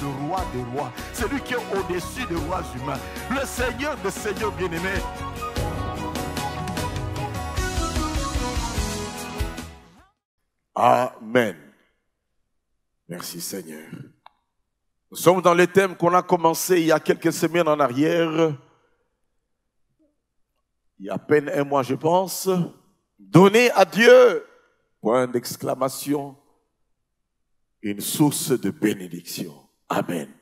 le roi des rois, celui qui est au-dessus des rois humains, le Seigneur des seigneurs bien-aimés. Amen. Merci Seigneur. Nous sommes dans le thème qu'on a commencé il y a quelques semaines en arrière, il y a à peine un mois je pense. Donner à Dieu, point d'exclamation, une source de bénédiction. Amen.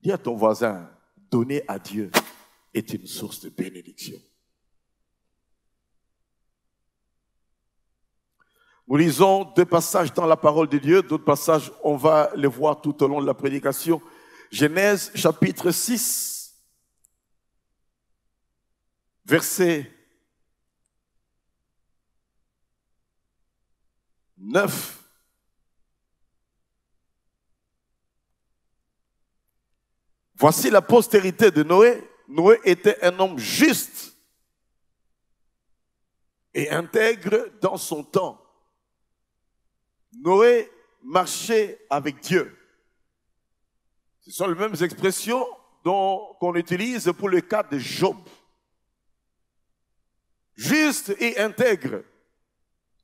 Dis à ton voisin, donner à Dieu est une source de bénédiction. Nous lisons deux passages dans la parole de Dieu, d'autres passages, on va les voir tout au long de la prédication. Genèse chapitre 6, verset 9. Voici la postérité de Noé. Noé était un homme juste et intègre dans son temps. Noé marchait avec Dieu. Ce sont les mêmes expressions qu'on utilise pour le cas de Job. Juste et intègre.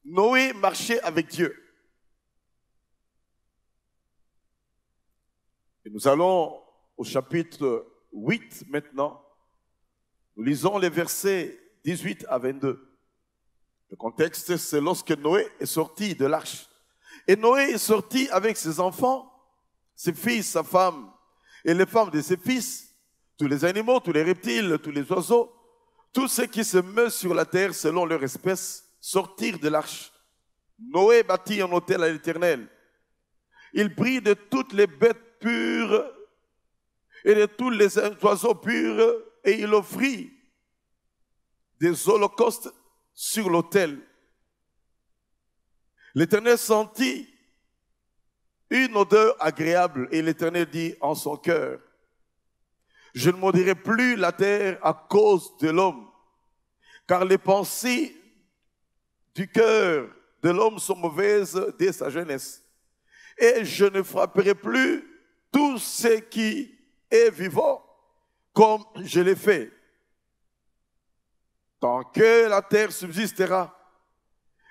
Noé marchait avec Dieu. Et nous allons au chapitre 8 maintenant. Nous lisons les versets 18 à 22. Le contexte, c'est lorsque Noé est sorti de l'arche. Et Noé est sorti avec ses enfants, ses fils, sa femme, et les femmes de ses fils, tous les animaux, tous les reptiles, tous les oiseaux, tous ceux qui se meuvent sur la terre selon leur espèce, sortirent de l'arche. Noé bâtit un autel à l'Éternel. Il prit de toutes les bêtes pures et de tous les oiseaux purs, et il offrit des holocaustes sur l'autel. L'Éternel sentit une odeur agréable et l'Éternel dit en son cœur, je ne maudirai plus la terre à cause de l'homme, car les pensées du cœur de l'homme sont mauvaises dès sa jeunesse. Et je ne frapperai plus tout ce qui est vivant comme je l'ai fait. Tant que la terre subsistera,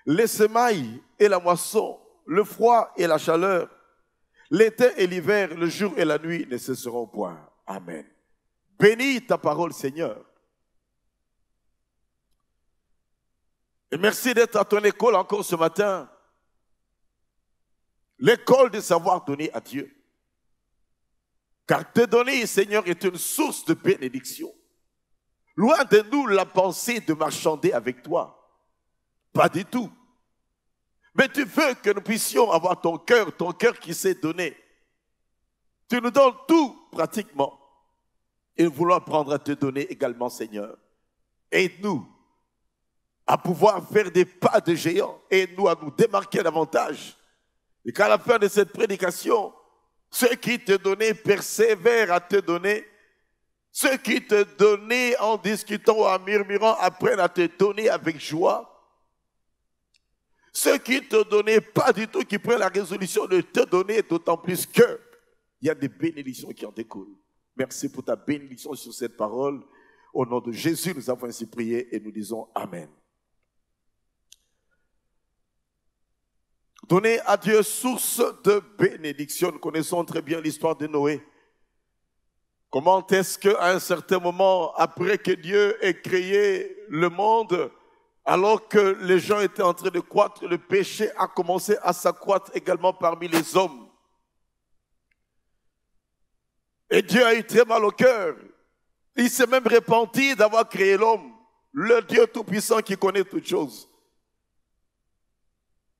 les semailles et la moisson, le froid et la chaleur, l'été et l'hiver, le jour et la nuit ne cesseront point. Amen. Bénis ta parole, Seigneur. Et merci d'être à ton école encore ce matin. L'école de savoir donner à Dieu. Car te donner, Seigneur, est une source de bénédiction. Loin de nous la pensée de marchander avec toi. Pas du tout. Mais tu veux que nous puissions avoir ton cœur qui s'est donné. Tu nous donnes tout pratiquement. Et nous voulons apprendre à te donner également, Seigneur. Aide-nous à pouvoir faire des pas de géant. Aide-nous à nous démarquer davantage. Et qu'à la fin de cette prédication, ceux qui te donnaient persévèrent à te donner. Ceux qui te donnaient en discutant ou en murmurant apprennent à te donner avec joie. Ceux qui ne te donnaient pas du tout, qui prennent la résolution de te donner, d'autant plus qu'il y a des bénédictions qui en découlent. Merci pour ta bénédiction sur cette parole. Au nom de Jésus, nous avons ainsi prié et nous disons Amen. Donner à Dieu source de bénédiction. Nous connaissons très bien l'histoire de Noé. Comment est-ce qu'à un certain moment, après que Dieu ait créé le monde, alors que les gens étaient en train de croître, le péché a commencé à s'accroître également parmi les hommes. Et Dieu a eu très mal au cœur. Il s'est même repenti d'avoir créé l'homme, le Dieu Tout-Puissant qui connaît toutes choses.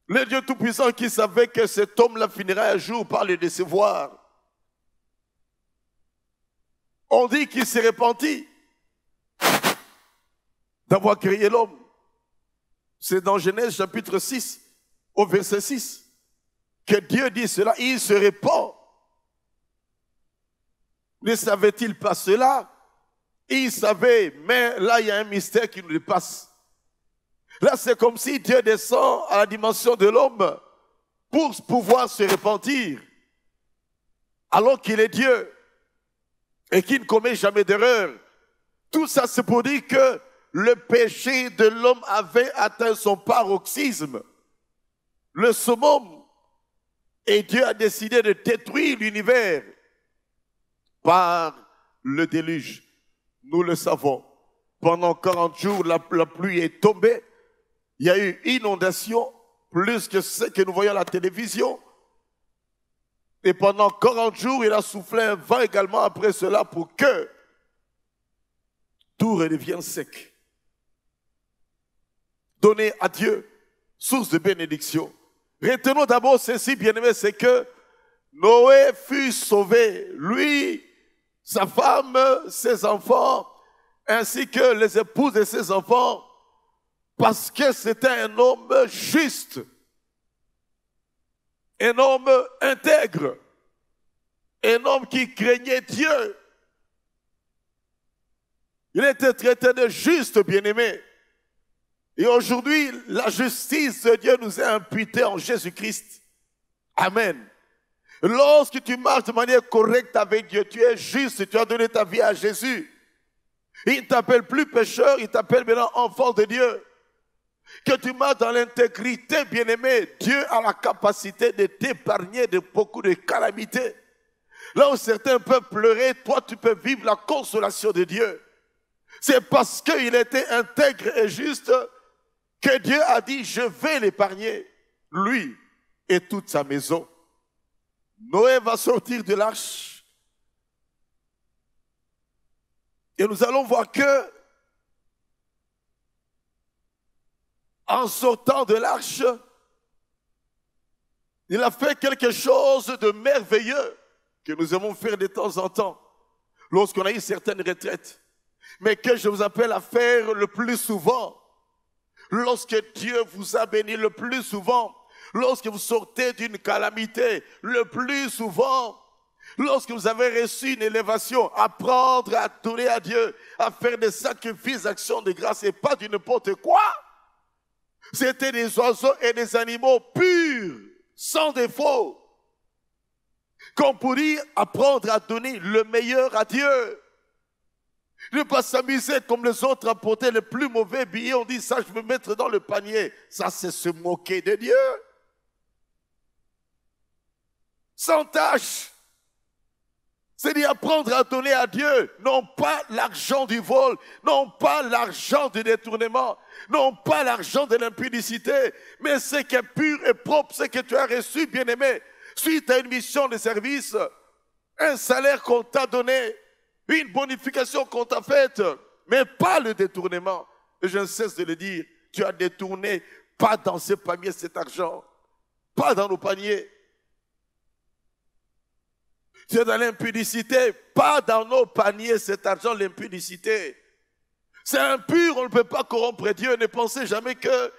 Le Dieu Tout-Puissant qui savait que cet homme-là finirait un jour par le décevoir. On dit qu'il s'est repenti d'avoir créé l'homme. C'est dans Genèse chapitre 6, au verset 6, que Dieu dit cela. Il se répand. Ne savait-il pas cela? Il savait, mais là il y a un mystère qui nous dépasse. Là c'est comme si Dieu descend à la dimension de l'homme pour pouvoir se repentir. alors qu'il est Dieu et qu'il ne commet jamais d'erreur. Tout ça, c'est pour dire que le péché de l'homme avait atteint son paroxysme, le summum, et Dieu a décidé de détruire l'univers par le déluge. Nous le savons. Pendant 40 jours, la pluie est tombée. Il y a eu inondation, plus que ce que nous voyons à la télévision. Et pendant 40 jours, il a soufflé un vent également après cela pour que tout redevienne sec. Donner à Dieu, source de bénédiction. Retenons d'abord ceci, bien-aimé, c'est que Noé fut sauvé. Lui, sa femme, ses enfants, ainsi que les épouses de ses enfants, parce que c'était un homme juste, un homme intègre, un homme qui craignait Dieu. Il était traité de juste, bien-aimé. Et aujourd'hui, la justice de Dieu nous est imputée en Jésus-Christ. Amen. Lorsque tu marches de manière correcte avec Dieu, tu es juste, tu as donné ta vie à Jésus. Il ne t'appelle plus pécheur, il t'appelle maintenant enfant de Dieu. Que tu marches dans l'intégrité, bien-aimé, Dieu a la capacité de t'épargner de beaucoup de calamités. Là où certains peuvent pleurer, toi tu peux vivre la consolation de Dieu. C'est parce qu'il était intègre et juste que Dieu a dit, je vais l'épargner, lui et toute sa maison. Noé va sortir de l'arche. Et nous allons voir que, en sortant de l'arche, il a fait quelque chose de merveilleux que nous aimons faire de temps en temps, lorsqu'on a eu certaines retraites, mais que je vous appelle à faire le plus souvent. Lorsque Dieu vous a béni le plus souvent, lorsque vous sortez d'une calamité le plus souvent, lorsque vous avez reçu une élévation, apprendre à tourner à Dieu, à faire des sacrifices, d'actions de grâce et pas du n'importe quoi. C'était des oiseaux et des animaux purs, sans défaut. Qu'on pourrait apprendre à donner le meilleur à Dieu. Ne pas s'amuser comme les autres à porter les plus mauvais billets. On dit ça, je veux mettre dans le panier. Ça, c'est se moquer de Dieu. Sans tâche. C'est d'y apprendre à donner à Dieu, non pas l'argent du vol, non pas l'argent du détournement, non pas l'argent de l'impudicité, mais ce qui est pur et propre, ce que tu as reçu, bien-aimé, suite à une mission de service, un salaire qu'on t'a donné, une bonification qu'on t'a faite, mais pas le détournement. Et je ne cesse de le dire, tu as détourné, pas dans ce panier cet argent, pas dans nos paniers. Tu es dans l'impudicité, pas dans nos paniers cet argent, l'impudicité. C'est impur, on ne peut pas corrompre Dieu. Ne pensez jamais que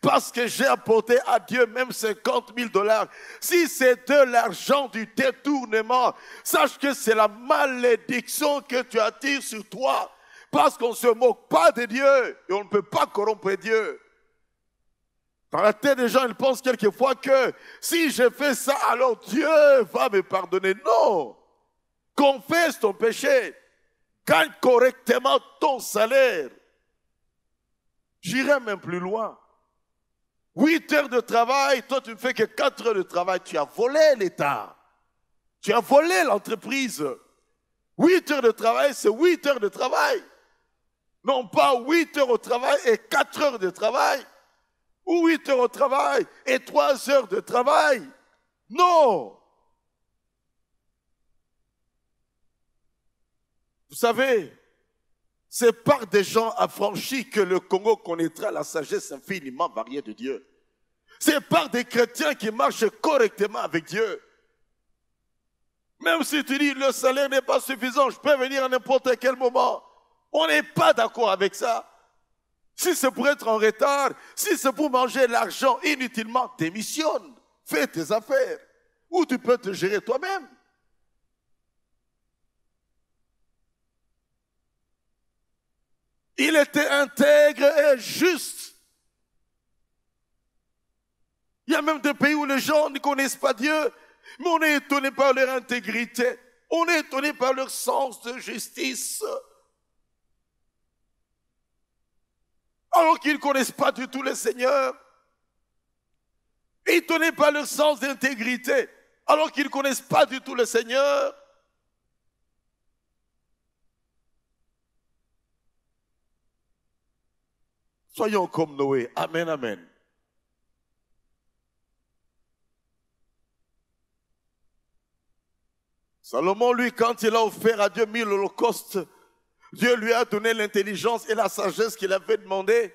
parce que j'ai apporté à Dieu même 50 000 $, si c'est de l'argent du détournement, sache que c'est la malédiction que tu attires sur toi. Parce qu'on ne se moque pas de Dieu et on ne peut pas corrompre Dieu. Dans la tête des gens, ils pensent quelquefois que si je fais ça, alors Dieu va me pardonner. Non! Confesse ton péché. Gagne correctement ton salaire. J'irai même plus loin. 8 heures de travail, toi tu ne fais que 4 heures de travail. Tu as volé l'État. Tu as volé l'entreprise. 8 heures de travail, c'est 8 heures de travail. Non pas 8 heures au travail et 4 heures de travail. Ou 8 heures au travail et 3 heures de travail. Non. Vous savez, c'est par des gens affranchis que le Congo connaîtra la sagesse infiniment variée de Dieu. C'est par des chrétiens qui marchent correctement avec Dieu. Même si tu dis le salaire n'est pas suffisant, je peux venir à n'importe quel moment. On n'est pas d'accord avec ça. Si c'est pour être en retard, si c'est pour manger l'argent inutilement, démissionne. Fais tes affaires. Ou tu peux te gérer toi-même. Il était intègre et juste. Il y a même des pays où les gens ne connaissent pas Dieu. Mais on est étonné par leur intégrité. On est étonné par leur sens de justice. Alors qu'ils ne connaissent pas du tout le Seigneur. Étonnés par leur sens d'intégrité. Alors qu'ils ne connaissent pas du tout le Seigneur. Soyons comme Noé. Amen, amen. Salomon, lui, quand il a offert à Dieu 1000 holocaustes, Dieu lui a donné l'intelligence et la sagesse qu'il avait demandé.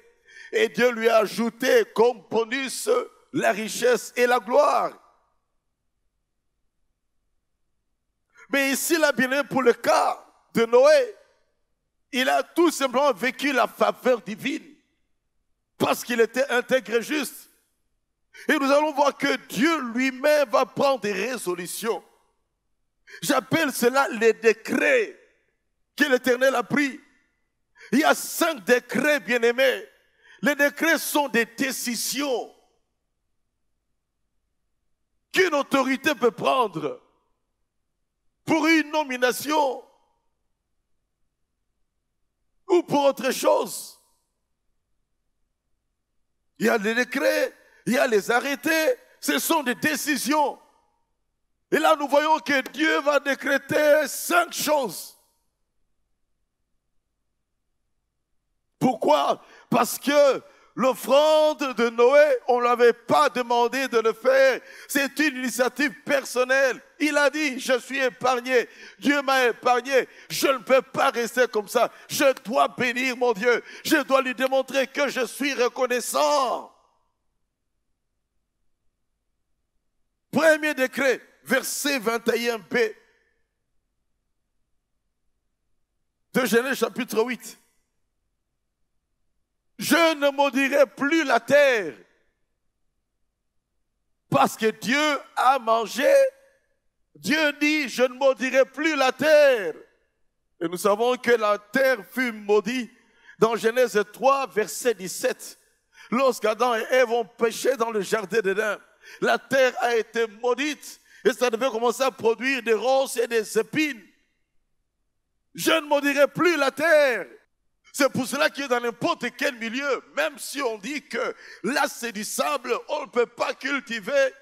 Et Dieu lui a ajouté comme bonus la richesse et la gloire. Mais ici, là, bien pour le cas de Noé, il a tout simplement vécu la faveur divine. Parce qu'il était intègre et juste. Et nous allons voir que Dieu lui-même va prendre des résolutions. J'appelle cela les décrets que l'Éternel a pris. Il y a 5 décrets, bien-aimés. Les décrets sont des décisions qu'une autorité peut prendre pour une nomination ou pour autre chose. Il y a les décrets, il y a les arrêtés, ce sont des décisions. Et là, nous voyons que Dieu va décréter 5 choses. Pourquoi? Parce que l'offrande de Noé, on ne l'avait pas demandé de le faire. C'est une initiative personnelle. Il a dit, je suis épargné. Dieu m'a épargné. Je ne peux pas rester comme ça. Je dois bénir mon Dieu. Je dois lui démontrer que je suis reconnaissant. Premier décret, verset 21b de Genèse chapitre 8. Je ne maudirai plus la terre parce que Dieu a mangé. Dieu dit, je ne maudirai plus la terre. Et nous savons que la terre fut maudite dans Genèse 3, verset 17. Lorsqu'Adam et Ève ont péché dans le jardin d'Éden, la terre a été maudite et ça devait commencer à produire des ronces et des épines. Je ne maudirai plus la terre. C'est pour cela que dans n'importe quel milieu, même si on dit que là c'est du sable, on ne peut pas cultiver,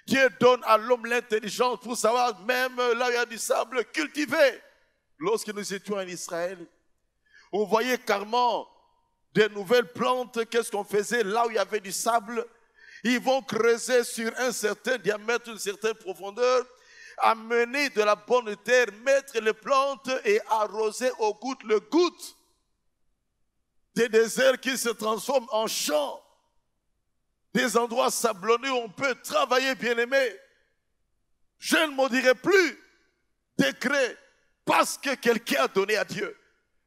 Dieu donne à l'homme l'intelligence pour savoir même là où il y a du sable, cultiver. Lorsque nous étions en Israël, on voyait carrément des nouvelles plantes. Qu'est-ce qu'on faisait là où il y avait du sable? Ils vont creuser sur un certain diamètre, une certaine profondeur, amener de la bonne terre, mettre les plantes et arroser au goutte le goutte. Des déserts qui se transforment en champs, des endroits sablonneux où on peut travailler, bien-aimé. Je ne maudirai plus décret parce que quelqu'un a donné à Dieu,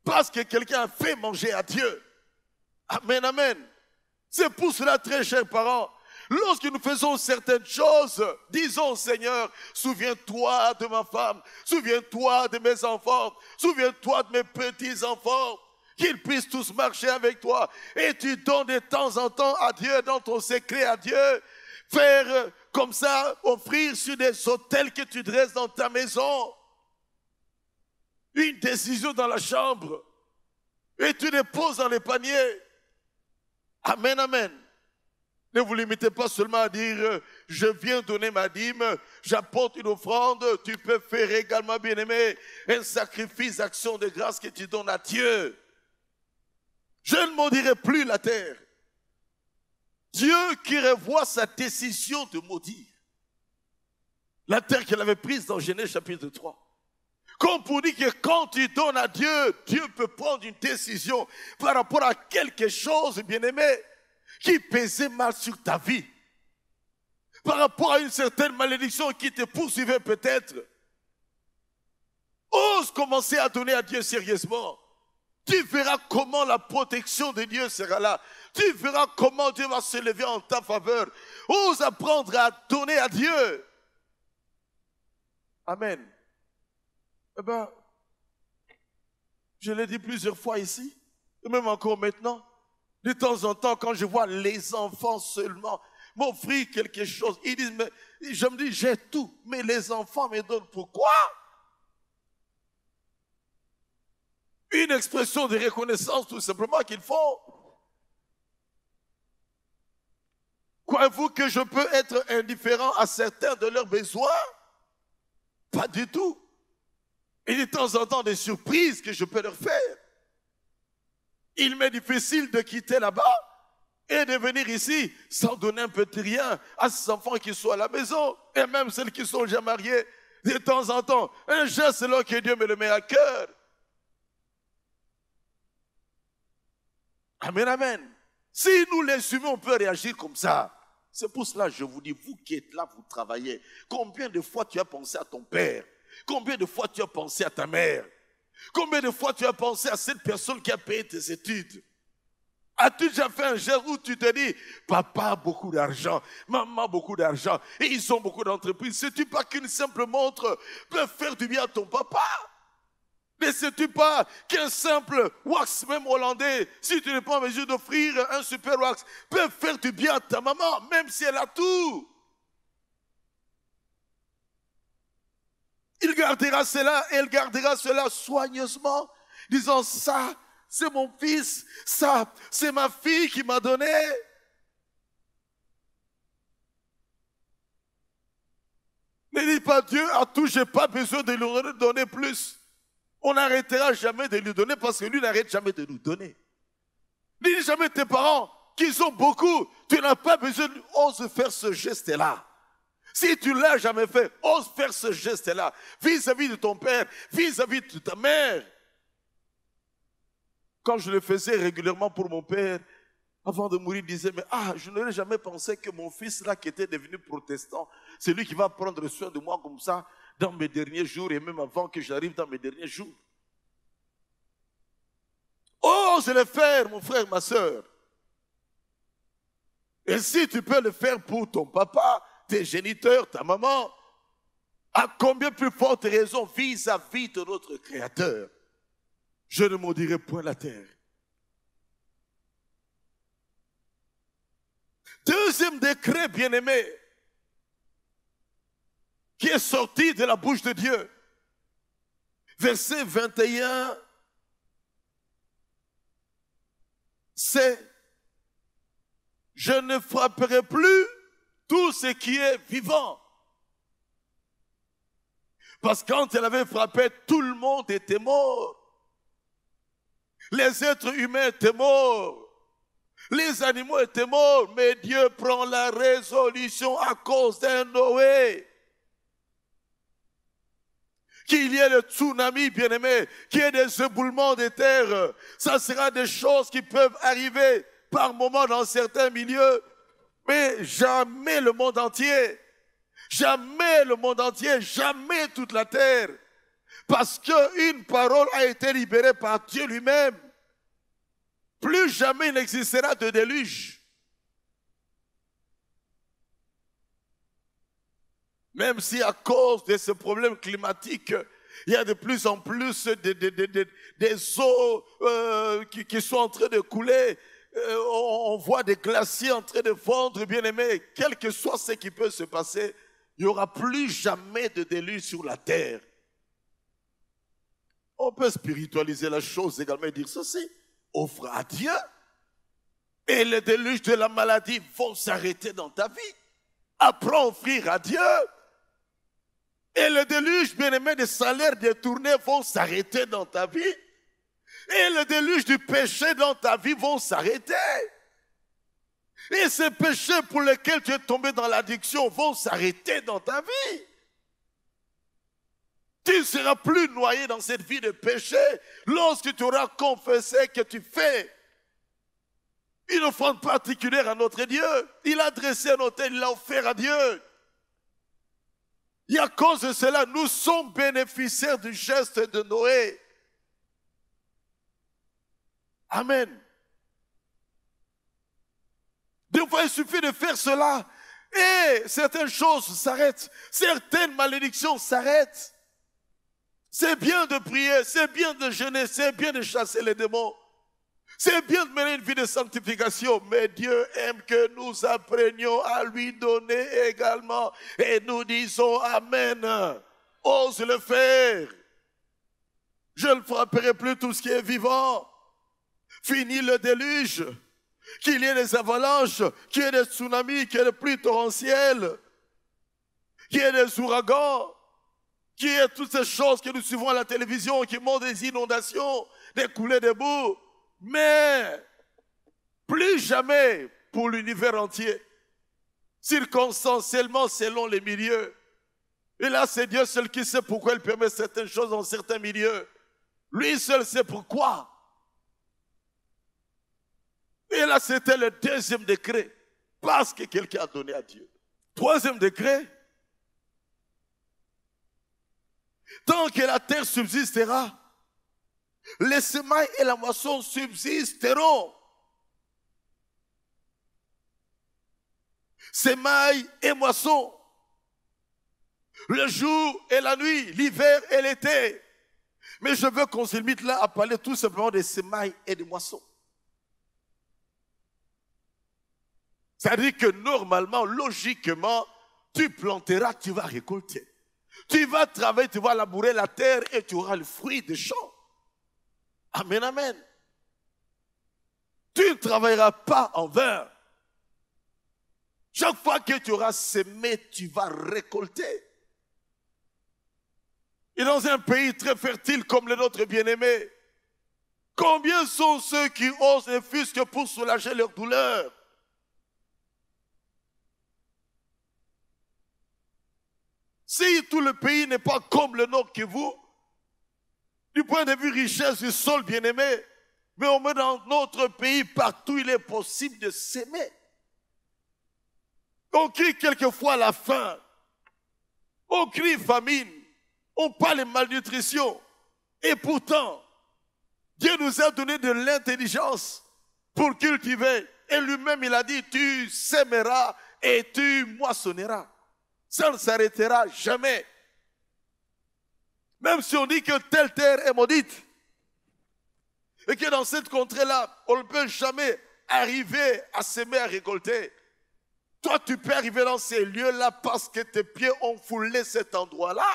parce que quelqu'un a fait manger à Dieu. Amen, amen. C'est pour cela, très chers parents, lorsque nous faisons certaines choses, disons, Seigneur, souviens-toi de ma femme, souviens-toi de mes enfants, souviens-toi de mes petits-enfants, qu'ils puissent tous marcher avec toi. Et tu donnes de temps en temps à Dieu, dans ton secret à Dieu, faire comme ça, offrir sur des autels que tu dresses dans ta maison. Une décision dans la chambre. Et tu les poses dans les paniers. Amen, amen. Ne vous limitez pas seulement à dire, je viens donner ma dîme, j'apporte une offrande. Tu peux faire également, bien-aimé, un sacrifice, action de grâce que tu donnes à Dieu. Je ne maudirai plus la terre. Dieu qui revoit sa décision de maudire la terre qu'il avait prise dans Genèse chapitre 3. Comme pour dire que quand tu donnes à Dieu, Dieu peut prendre une décision par rapport à quelque chose, bien-aimé, qui pesait mal sur ta vie. Par rapport à une certaine malédiction qui te poursuivait peut-être. Ose commencer à donner à Dieu sérieusement. Tu verras comment la protection de Dieu sera là. Tu verras comment Dieu va se lever en ta faveur. Ose apprendre à donner à Dieu. Amen. Eh bien, je l'ai dit plusieurs fois ici, et même encore maintenant, de temps en temps, quand je vois les enfants seulement m'offrir quelque chose. Ils disent, mais je me dis, j'ai tout, mais les enfants me donnent pourquoi? Une expression de reconnaissance tout simplement qu'ils font. Croyez-vous que je peux être indifférent à certains de leurs besoins? Pas du tout. Et de temps en temps, des surprises que je peux leur faire. Il m'est difficile de quitter là-bas et de venir ici sans donner un petit rien à ces enfants qui sont à la maison et même celles qui sont déjà mariées. De temps en temps, un geste, c'est là que Dieu me le met à cœur. Amen, amen. Si nous les humains, on peut réagir comme ça. C'est pour cela que je vous dis, vous qui êtes là, vous travaillez. Combien de fois tu as pensé à ton père? Combien de fois tu as pensé à ta mère? Combien de fois tu as pensé à cette personne qui a payé tes études? As-tu déjà fait un geste où tu te dis, papa a beaucoup d'argent, maman a beaucoup d'argent, et ils ont beaucoup d'entreprises. Sais-tu pas qu'une simple montre peut faire du bien à ton papa? Ne sais-tu pas qu'un simple wax, même hollandais, si tu n'es pas en mesure d'offrir un super wax, peut faire du bien à ta maman, même si elle a tout? Il gardera cela et elle gardera cela soigneusement, disant ça, c'est mon fils, ça, c'est ma fille qui m'a donné. Ne dis pas Dieu a tout, j'ai pas besoin de lui donner plus. On n'arrêtera jamais de lui donner parce que lui n'arrête jamais de nous donner. Ne dis jamais tes parents qu'ils ont beaucoup, tu n'as pas besoin, ose faire ce geste-là. Si tu ne l'as jamais fait, ose faire ce geste-là vis-à-vis de ton père, vis-à-vis de ta mère. Quand je le faisais régulièrement pour mon père, avant de mourir, il disait, mais je n'aurais jamais pensé que mon fils là qui était devenu protestant, c'est lui qui va prendre soin de moi comme ça dans mes derniers jours et même avant que j'arrive dans mes derniers jours. Ose le faire, mon frère, ma soeur. Et si tu peux le faire pour ton papa, tes géniteurs, ta maman, à combien plus forte raison vis-à-vis de notre Créateur? Je ne maudirai point la terre. Deuxième décret, bien-aimé, qui est sorti de la bouche de Dieu. Verset 21, c'est « Je ne frapperai plus tout ce qui est vivant. » Parce que quand elle avait frappé, tout le monde était mort. Les êtres humains étaient morts. Les animaux étaient morts. Mais Dieu prend la résolution à cause d'un Noé. Qu'il y ait le tsunami, bien-aimé, qu'il y ait des éboulements de terre. Ça sera des choses qui peuvent arriver par moment dans certains milieux. Mais jamais le monde entier. Jamais le monde entier. Jamais toute la terre. Parce qu'une parole a été libérée par Dieu lui-même. Plus jamais il n'existera de déluge. Même si à cause de ce problème climatique, il y a de plus en plus des eaux qui sont en train de couler. On voit des glaciers en train de fondre, bien aimé. Quel que soit ce qui peut se passer, il n'y aura plus jamais de déluge sur la terre. On peut spiritualiser la chose également et dire ceci. Offre à Dieu et les déluges de la maladie vont s'arrêter dans ta vie. Apprends à offrir à Dieu et les déluges, bien-aimés, des salaires détournés vont s'arrêter dans ta vie et les déluges du péché dans ta vie vont s'arrêter. Et ces péchés pour lesquels tu es tombé dans l'addiction vont s'arrêter dans ta vie. Tu ne seras plus noyé dans cette vie de péché lorsque tu auras confessé que tu fais une offrande particulière à notre Dieu. Il a dressé un autel, il l'a offert à Dieu. Et à cause de cela, nous sommes bénéficiaires du geste de Noé. Amen. Des fois, il suffit de faire cela et certaines choses s'arrêtent. Certaines malédictions s'arrêtent. C'est bien de prier, c'est bien de jeûner, c'est bien de chasser les démons. C'est bien de mener une vie de sanctification, mais Dieu aime que nous apprenions à lui donner également. Et nous disons Amen. Ose le faire. Je ne frapperai plus tout ce qui est vivant. Fini le déluge. Qu'il y ait des avalanches, qu'il y ait des tsunamis, qu'il y ait des pluies torrentielles, qu'il y ait des ouragans, qu'il y ait toutes ces choses que nous suivons à la télévision, qui montrent des inondations, des coulées de boue. Mais plus jamais pour l'univers entier, circonstanciellement selon les milieux. Et là, c'est Dieu seul qui sait pourquoi il permet certaines choses dans certains milieux. Lui seul sait pourquoi. Et là, c'était le deuxième décret, parce que quelqu'un a donné à Dieu. Troisième décret, tant que la terre subsistera, les semailles et la moisson subsisteront. Semailles et moisson, le jour et la nuit, l'hiver et l'été. Mais je veux qu'on se limite là à parler tout simplement des semailles et des moissons. C'est-à-dire que normalement, logiquement, tu planteras, tu vas récolter. Tu vas travailler, tu vas labourer la terre et tu auras le fruit des champs. Amen, amen. Tu ne travailleras pas en vain. Chaque fois que tu auras semé, tu vas récolter. Et dans un pays très fertile comme le nôtre bien-aimé, combien sont ceux qui osent ne fût-ce que pour soulager leur douleur? Si tout le pays n'est pas comme le nôtre que vous, du point de vue richesse du sol bien-aimé, mais au moins dans notre pays, partout il est possible de s'aimer. On crie quelquefois la faim, on crie famine, on parle de malnutrition. Et pourtant, Dieu nous a donné de l'intelligence pour cultiver. Et lui-même, il a dit, tu sèmeras et tu moissonneras. Ça ne s'arrêtera jamais. Même si on dit que telle terre est maudite, et que dans cette contrée-là, on ne peut jamais arriver à s'aimer, à récolter. Toi, tu peux arriver dans ces lieux-là parce que tes pieds ont foulé cet endroit-là.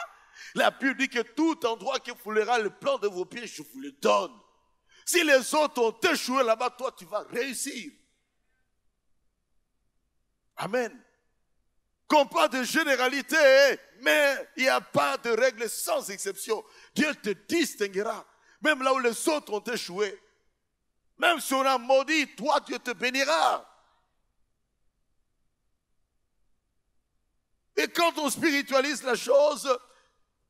La Bible dit que tout endroit qui foulera le plan de vos pieds, je vous le donne. Si les autres ont échoué là-bas, toi, tu vas réussir. Amen. Qu'on parle de généralité, mais il n'y a pas de règle sans exception. Dieu te distinguera. Même là où les autres ont échoué. Même si on a maudit, toi, Dieu te bénira. Et quand on spiritualise la chose,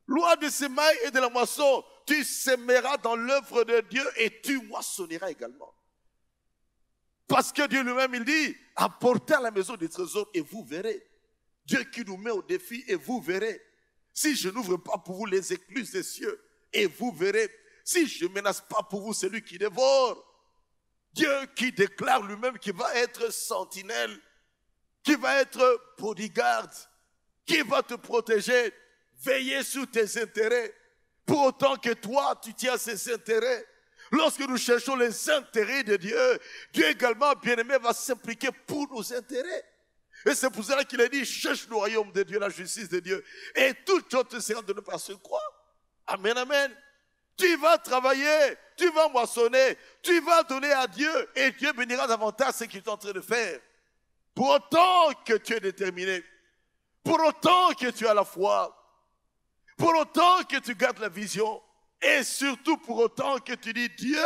loi des semailles et de la moisson, tu sèmeras dans l'œuvre de Dieu et tu moissonneras également. Parce que Dieu lui-même, il dit, apportez à la maison des trésors et vous verrez. Dieu qui nous met au défi et vous verrez. Si je n'ouvre pas pour vous les écluses des cieux et vous verrez. Si je ne menace pas pour vous celui qui dévore. Dieu qui déclare lui-même qu'il va être sentinelle, qui va être bodyguard, qui va te protéger, veiller sur tes intérêts. Pour autant que toi, tu tiens ses intérêts. Lorsque nous cherchons les intérêts de Dieu, Dieu également, bien-aimé, va s'impliquer pour nos intérêts. Et c'est pour cela qu'il a dit, cherche le royaume de Dieu, la justice de Dieu. Et toute chose te sera donnée par ce croix. Amen, amen. Tu vas travailler, tu vas moissonner, tu vas donner à Dieu et Dieu bénira davantage ce qu'il est en train de faire. Pour autant que tu es déterminé, pour autant que tu as la foi, pour autant que tu gardes la vision et surtout pour autant que tu dis Dieu,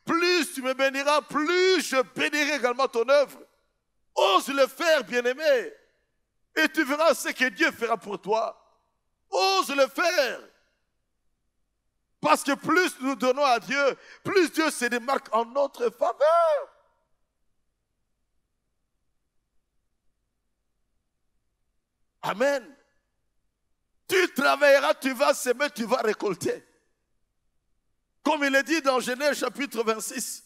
plus tu me béniras, plus je bénirai également ton œuvre. Ose le faire, bien-aimé, et tu verras ce que Dieu fera pour toi. Ose le faire. Parce que plus nous donnons à Dieu, plus Dieu se démarque en notre faveur. Amen. Tu travailleras, tu vas s'aimer, tu vas récolter. Comme il est dit dans Genèse chapitre 26,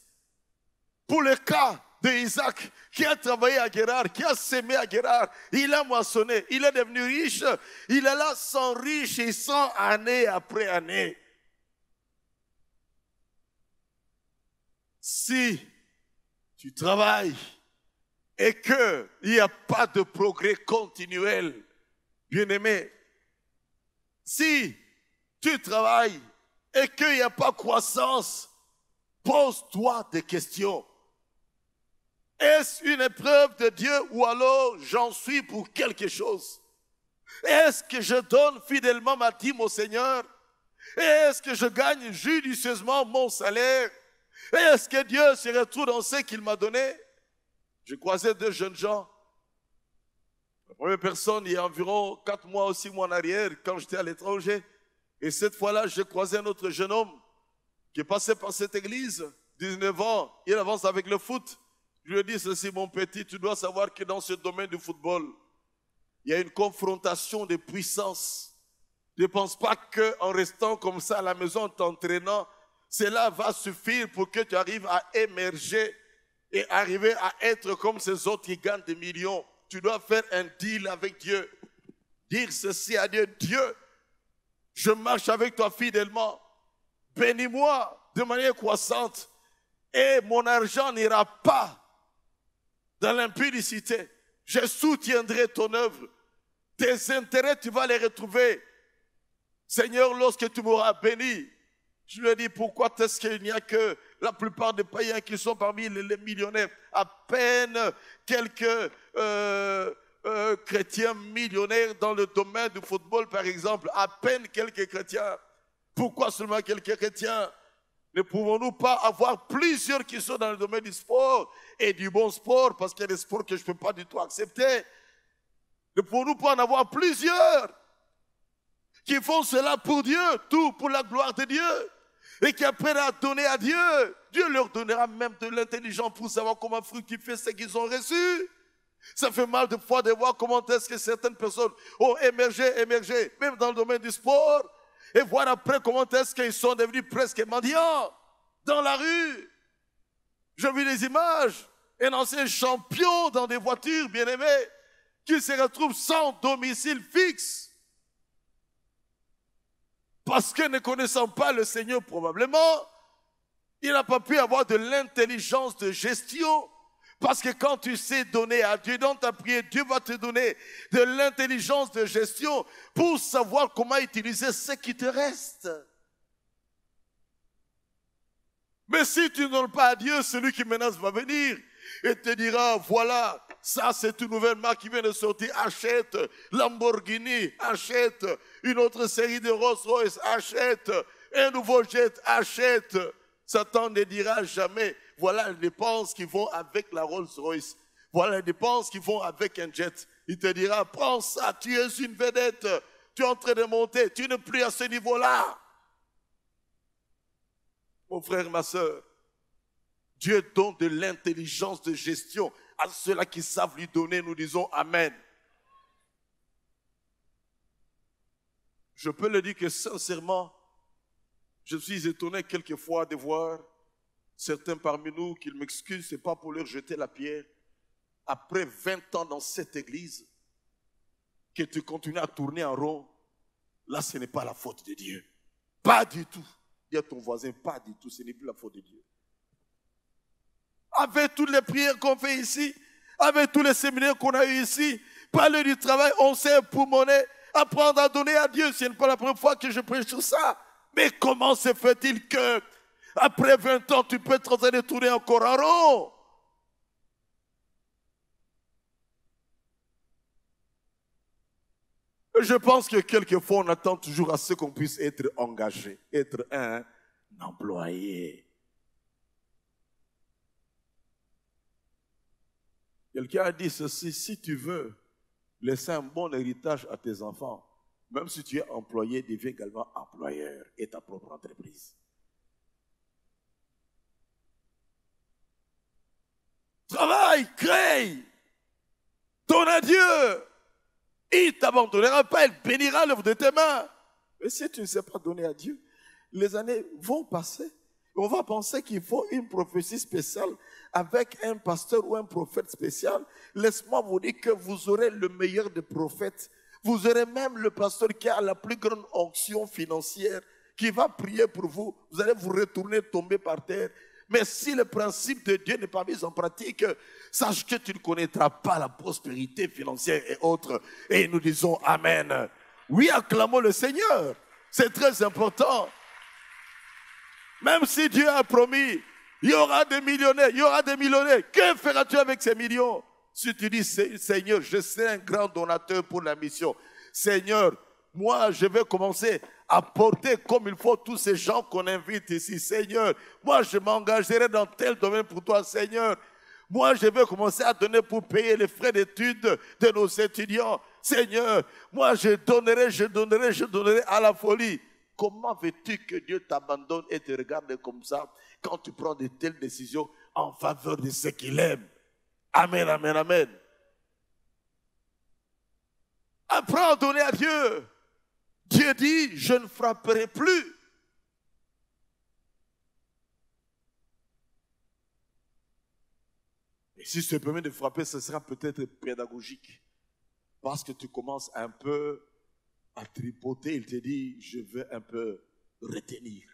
pour le cas d'Isaac, qui a travaillé à Guérard, qui a sémé à Guérard, il a moissonné, il est devenu riche, il est là s'enrichissant année après année. Si tu travailles et qu'il n'y a pas de progrès continuel, bien-aimé, si tu travailles et qu'il n'y a pas de croissance, pose-toi des questions. Est-ce une épreuve de Dieu ou alors j'en suis pour quelque chose? Est-ce que je donne fidèlement ma dîme au Seigneur? Est-ce que je gagne judicieusement mon salaire? Est-ce que Dieu se retrouve dans ce qu'il m'a donné? Je croisais deux jeunes gens. La première personne, il y a environ 4 mois ou 6 mois en arrière, quand j'étais à l'étranger. Et cette fois-là, j'ai croisé un autre jeune homme qui est passé par cette église, 19 ans, il avance avec le foot. Je lui ai dit ceci, mon petit, tu dois savoir que dans ce domaine du football, il y a une confrontation de puissance. Ne pense pas qu'en restant comme ça à la maison, en t'entraînant, cela va suffire pour que tu arrives à émerger et arriver à être comme ces autres qui gagnent des millions. Tu dois faire un deal avec Dieu. Dire ceci à Dieu, Dieu, je marche avec toi fidèlement. Bénis-moi de manière croissante et mon argent n'ira pas dans l'impudicité. Je soutiendrai ton œuvre. Tes intérêts, tu vas les retrouver. Seigneur, lorsque tu m'auras béni, je lui ai dit, pourquoi est-ce qu'il n'y a que la plupart des païens qui sont parmi les millionnaires, à peine quelques chrétiens millionnaires dans le domaine du football, par exemple, à peine quelques chrétiens. Pourquoi seulement quelques chrétiens? Ne pouvons-nous pas avoir plusieurs qui sont dans le domaine du sport et du bon sport, parce qu'il y a des sports que je ne peux pas du tout accepter. Ne pouvons-nous pas en avoir plusieurs qui font cela pour Dieu, tout pour la gloire de Dieu, et qui apprennent à donner à Dieu. Dieu leur donnera même de l'intelligence pour savoir comment fructifier ce qu'ils ont reçu. Ça fait mal de fois de voir comment est-ce que certaines personnes ont émergé, même dans le domaine du sport, et voir après comment est-ce qu'ils sont devenus presque mendiants dans la rue. J'ai vu des images, un ancien champion dans des voitures, bien-aimé, qui se retrouve sans domicile fixe. Parce que ne connaissant pas le Seigneur probablement, il n'a pas pu avoir de l'intelligence de gestion. Parce que quand tu sais donner à Dieu, dans ta prière, Dieu va te donner de l'intelligence de gestion pour savoir comment utiliser ce qui te reste. Mais si tu ne donnes pas à Dieu, celui qui menace va venir et te dira, voilà, ça c'est une nouvelle marque qui vient de sortir, achète Lamborghini, achète une autre série de Rolls-Royce, achète un nouveau jet, achète. Satan ne dira jamais, voilà les dépenses qui vont avec la Rolls-Royce, voilà les dépenses qui vont avec un jet. Il te dira, prends ça, tu es une vedette, tu es en train de monter, tu n'es plus à ce niveau-là. Mon frère, ma soeur, Dieu donne de l'intelligence de gestion à ceux-là qui savent lui donner. Nous disons Amen. Je peux le dire que sincèrement, je suis étonné quelquefois de voir certains parmi nous qui m'excusent, ce n'est pas pour leur jeter la pierre. Après 20 ans dans cette église, que tu continues à tourner en rond, là ce n'est pas la faute de Dieu. Pas du tout. Dis à ton voisin, pas du tout, ce n'est plus la faute de Dieu. Avec toutes les prières qu'on fait ici, avec tous les séminaires qu'on a eu ici, parler du travail, on sait poumonner, apprendre à donner à Dieu. Ce n'est pas la première fois que je prêche sur ça. Mais comment se fait-il que, après 20 ans, tu peux être en train de tourner encore en rond? Je pense que quelquefois, on attend toujours à ce qu'on puisse être engagé, être un employé. Quelqu'un a dit ceci, si tu veux laisser un bon héritage à tes enfants, même si tu es employé, deviens également employeur et ta propre entreprise. Travaille, crée, donne à Dieu. Il ne t'abandonnera pas, il bénira l'œuvre de tes mains. Mais si tu ne sais pas donner à Dieu, les années vont passer. On va penser qu'il faut une prophétie spéciale avec un pasteur ou un prophète spécial. Laisse-moi vous dire que vous aurez le meilleur des prophètes. Vous aurez même le pasteur qui a la plus grande onction financière, qui va prier pour vous. Vous allez vous retourner, tomber par terre. Mais si le principe de Dieu n'est pas mis en pratique, sache que tu ne connaîtras pas la prospérité financière et autres. Et nous disons Amen. Oui, acclamons le Seigneur. C'est très important. Même si Dieu a promis, il y aura des millionnaires, il y aura des millionnaires. Que feras-tu avec ces millions? Si tu dis, Seigneur, je serai un grand donateur pour la mission. Seigneur, moi, je vais commencer à porter comme il faut tous ces gens qu'on invite ici. Seigneur, moi, je m'engagerai dans tel domaine pour toi, Seigneur. Moi, je vais commencer à donner pour payer les frais d'études de nos étudiants. Seigneur, moi, je donnerai à la folie. Comment veux-tu que Dieu t'abandonne et te regarde comme ça quand tu prends de telles décisions en faveur de ceux qu'il aime? Amen, amen, amen. Apprends à donner à Dieu. Dieu dit, je ne frapperai plus. Et si je te permets de frapper, ce sera peut-être pédagogique. Parce que tu commences un peu à tripoter. Il te dit, je veux un peu retenir.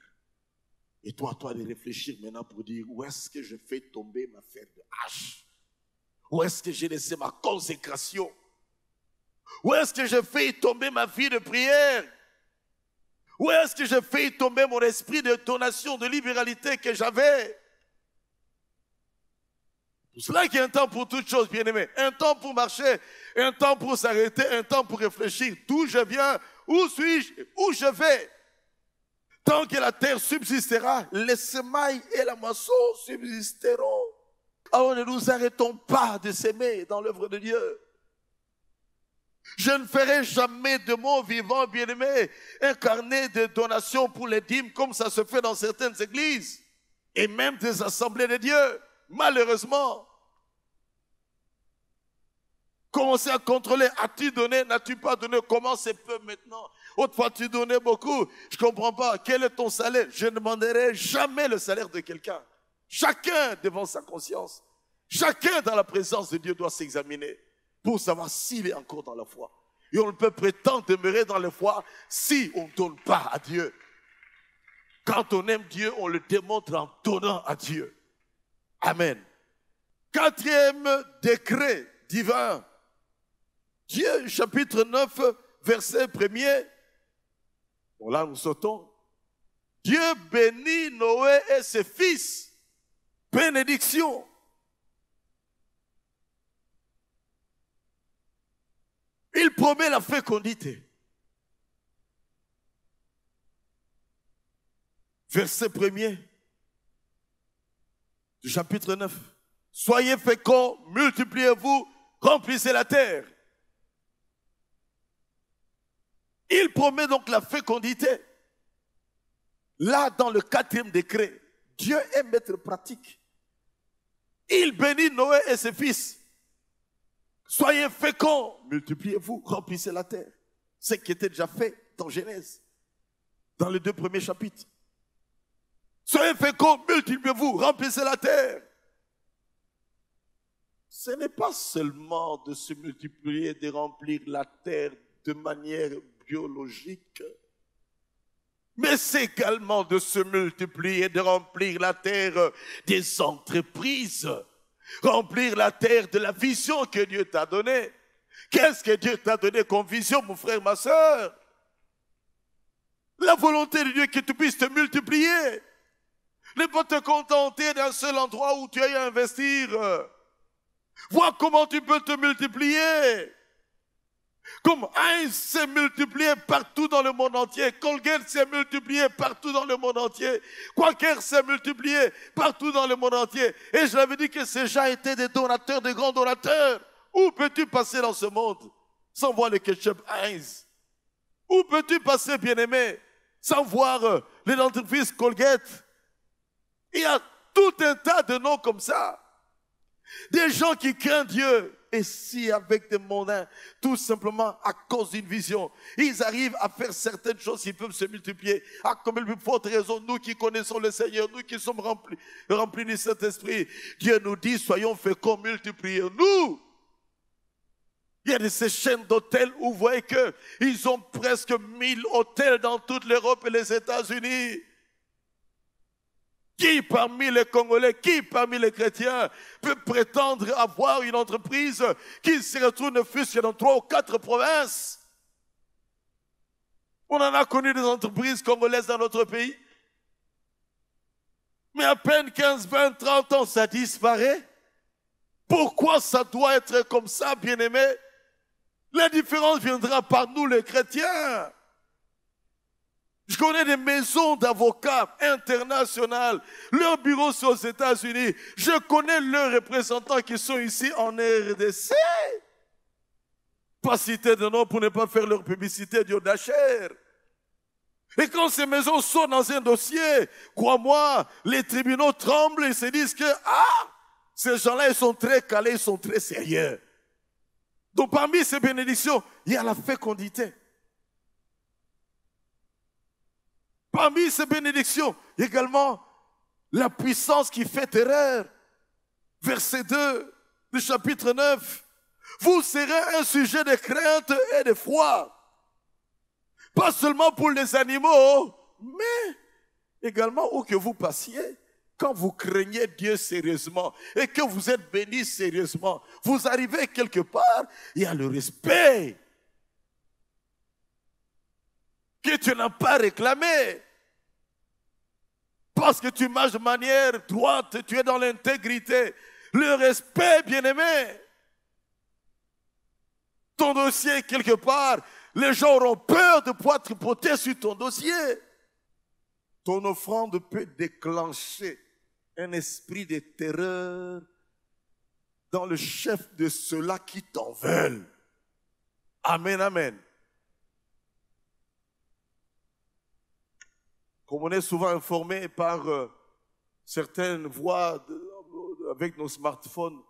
Et toi de réfléchir maintenant pour dire, où est-ce que je fais tomber ma fer de hache? Où est-ce que j'ai laissé ma consécration? Où est-ce que je fais tomber ma vie de prière? Où est-ce que je fais tomber mon esprit de donation, de libéralité que j'avais? Pour cela qu'il y a un temps pour toutes choses, bien-aimés. Un temps pour marcher, un temps pour s'arrêter, un temps pour réfléchir. D'où je viens, où suis-je, où je vais? Tant que la terre subsistera, les semailles et la moisson subsisteront. Alors ne nous arrêtons pas de s'aimer dans l'œuvre de Dieu. Je ne ferai jamais de mon vivant, bien-aimé, un carnet de donations pour les dîmes comme ça se fait dans certaines églises et même des assemblées de Dieu. Malheureusement, commencez à contrôler. As-tu donné, n'as-tu pas donné? Comment c'est peu maintenant? Autrefois, tu donnais beaucoup. Je ne comprends pas. Quel est ton salaire? Je ne demanderai jamais le salaire de quelqu'un. Chacun devant sa conscience. Chacun dans la présence de Dieu doit s'examiner pour savoir s'il est encore dans la foi. Et on ne peut prétendre demeurer dans la foi si on ne donne pas à Dieu. Quand on aime Dieu, on le démontre en donnant à Dieu. Amen. Quatrième décret divin. Dieu, chapitre 9, verset 1er. Bon, là, nous sautons. Dieu bénit Noé et ses fils. Bénédiction. Il promet la fécondité. Verset 1er du chapitre 9. Soyez féconds, multipliez-vous, remplissez la terre. Il promet donc la fécondité. Là, dans le quatrième décret, Dieu aime être pratique. Il bénit Noé et ses fils. Soyez féconds, multipliez-vous, remplissez la terre. Ce qui était déjà fait dans Genèse, dans les 2 premiers chapitres. Soyez féconds, multipliez-vous, remplissez la terre. Ce n'est pas seulement de se multiplier, de remplir la terre de manière biologique, mais c'est également de se multiplier, de remplir la terre des entreprises, remplir la terre de la vision que Dieu t'a donnée. Qu'est-ce que Dieu t'a donné comme vision, mon frère, ma soeur? La volonté de Dieu est que tu puisses te multiplier. Ne pas te contenter d'un seul endroit où tu ailles investir. Vois comment tu peux te multiplier. Comme Heinz s'est multiplié partout dans le monde entier, Colgate s'est multiplié partout dans le monde entier, Quaker s'est multiplié partout dans le monde entier. Et je l'avais dit que ces gens étaient des donateurs, des grands donateurs. Où peux-tu passer dans ce monde sans voir le ketchup Heinz? Où peux-tu passer, bien-aimé, sans voir les dentifrices Colgate? Il y a tout un tas de noms comme ça. Des gens qui craignent Dieu. Et si avec des mondains, tout simplement à cause d'une vision, ils arrivent à faire certaines choses, ils peuvent se multiplier. À comme une forte raison, nous qui connaissons le Seigneur, nous qui sommes remplis du Saint-Esprit, Dieu nous dit, soyons féconds, multiplions-nous. Il y a de ces chaînes d'hôtels où vous voyez qu'ils ont presque 1000 hôtels dans toute l'Europe et les États-Unis. Qui parmi les Congolais, qui parmi les chrétiens peut prétendre avoir une entreprise qui se retrouve ne fût-ce que dans 3 ou 4 provinces? On en a connu des entreprises congolaises dans notre pays. Mais à peine 15, 20, 30 ans, ça disparaît. Pourquoi ça doit être comme ça, bien-aimés? La différence viendra par nous, les chrétiens. Je connais des maisons d'avocats internationales. Leurs bureaux sont aux États-Unis. Je connais leurs représentants qui sont ici en RDC. Pas citer de nom pour ne pas faire leur publicité d'Yodacher. Et quand ces maisons sont dans un dossier, crois-moi, les tribunaux tremblent et se disent que, ces gens-là, ils sont très calés, ils sont très sérieux. Donc parmi ces bénédictions, il y a la fécondité. Parmi ces bénédictions, également, la puissance qui fait terreur. Verset 2 du chapitre 9. Vous serez un sujet de crainte et de foi. Pas seulement pour les animaux, mais également où que vous passiez. Quand vous craignez Dieu sérieusement et que vous êtes béni sérieusement, vous arrivez quelque part, il y a le respect que tu n'as pas réclamé. Parce que tu marches de manière droite, tu es dans l'intégrité. Le respect, bien-aimé. Ton dossier, quelque part, les gens auront peur de pouvoir tripoter sur ton dossier. Ton offrande peut déclencher un esprit de terreur dans le chef de ceux-là qui t'en veulent. Amen, amen. Comme on est souvent informé par certaines voix avec nos smartphones,